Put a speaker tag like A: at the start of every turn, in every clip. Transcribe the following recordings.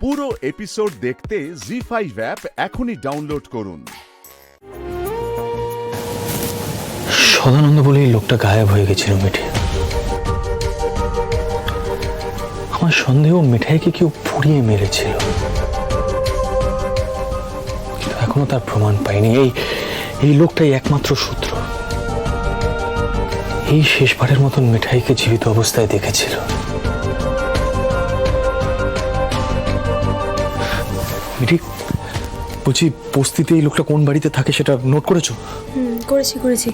A: পুরো এপিসোড দেখতে জি5 অ্যাপ এখনই ডাউনলোড করুন।
B: সদানন্দ বলে এই লোকটা গায়েব হয়ে গেছিল মিঠে। আমার সন্দেহ মিঠাইকে কেউ পুড়িয়ে মেরেছিল, কিন্তু এখনো তার প্রমাণ পাইনি। এই লোকটাই একমাত্র সূত্র। এই শেষবারের মতন মিঠাইকে জীবিত অবস্থায় দেখেছিল। মিঠি, বলছি বস্তিতে এই লোকটা কোন বাড়িতে থাকে সেটা নোট করেছো?
C: করেছি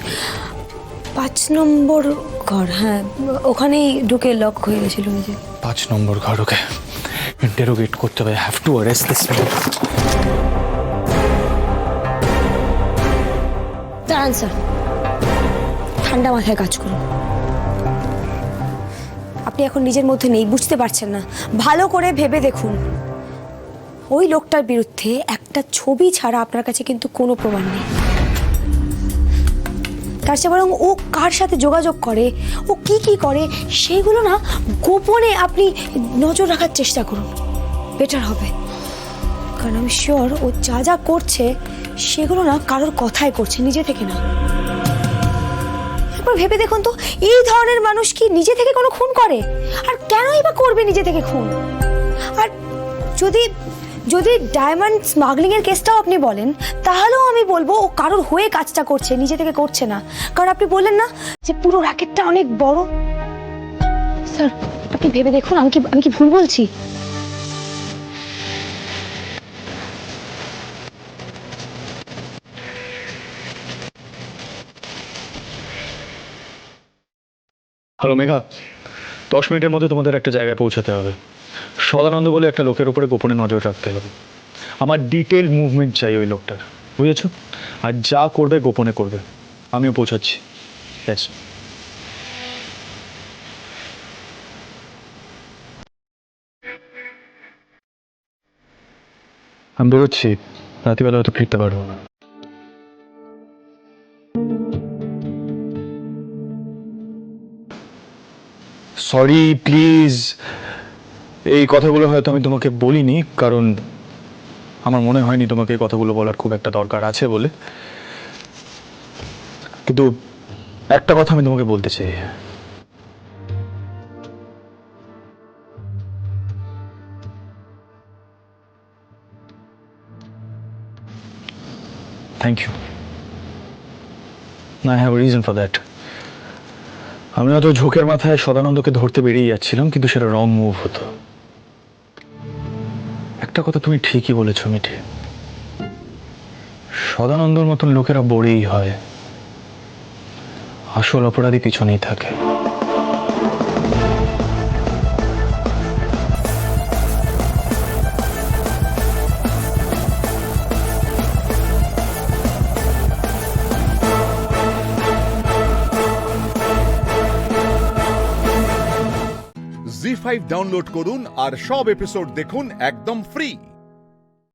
C: 5 নম্বর ঘর। হ্যাঁ, ওখানেই ঢুকে লক হয়ে গেছিল নিজে।
B: 5 নম্বর ঘর। ওকে ইন্টারোগেট করতে হবে। Have to arrest this man.
C: দাঁড়ান স্যার, ঠান্ডা মাথায় কাজ করুন। আপনি এখন নিজের মধ্যে নেই, বুঝতে পারছেন না। ভালো করে ভেবে দেখুন, ওই লোকটার বিরুদ্ধে একটা ছবি ছাড়া আপনার কাছে কিন্তু কোনো প্রমাণ নেই। তার চেয়ে বরং ও কার সাথে যোগাযোগ করে, ও কি করে, সেইগুলো না গোপনে আপনি নজর রাখার চেষ্টা করুন, বেটার হবে। কারণ আমি শিওর ও যা করছে সেগুলো না কারোর কথাই করছে, নিজে থেকে না। একবার ভেবে দেখুন তো, এই ধরনের মানুষ কি নিজে থেকে কোনো খুন করে? আর কেনই বা করবে নিজে থেকে খুন? আর যদি ডায়মন্ড স্মাগলিং এর কেসটাও আপনি বলেন, তাহলেও আমি বলবো ও কারোর হয়ে কাজটা করছে, নিজে থেকে করছে না। কারণ আপনি বললেন না যে পুরো র্যাকেটটা অনেক বড়। স্যার, আপনি ভেবে দেখুন, আমি কি ভুল বলছি?
B: হ্যালো মেঘা, 10 মিনিটের মধ্যে তোমাদের একটা জায়গায় পৌঁছাতে হবে। সদানন্দ বলে একটা লোকের উপরে গোপনে নজর রাখতে হবে। আমার ডিটেল মুভমেন্ট চাই ওই লোকটার, বুঝেছো? আর যা করবে গোপনে করবে। আমিও পৌঁছাচ্ছি। ব্যাস। আমি বেরোচ্ছি, রাত্রিবেলা হয়তো ফিরতে পারবো না। সরি প্লিজ, এই কথাগুলো হয়তো আমি তোমাকে বলিনি, কারণ আমার মনে হয়নি তোমাকে এই কথাগুলো বলার খুব একটা দরকার আছে বলে। কিন্তু একটা কথা আমি তোমাকে বলতে চাই। Thank you. I have reason for that. আমি হয়তো ঝোঁকের মাথায় সদানন্দকে ধরতে বেরিয়ে যাচ্ছিলাম, কিন্তু সেটা রং মুভ হতো। একটা কথা তুমি ঠিকই বলেছো মিঠে, সদানন্দর মতন লোকেরা বড়েই হয়, আসল অপরাধী পিছনেই থাকে।
A: জি5 ডাউনলোড করুন আর সব এপিসোড দেখুন একদম ফ্রি।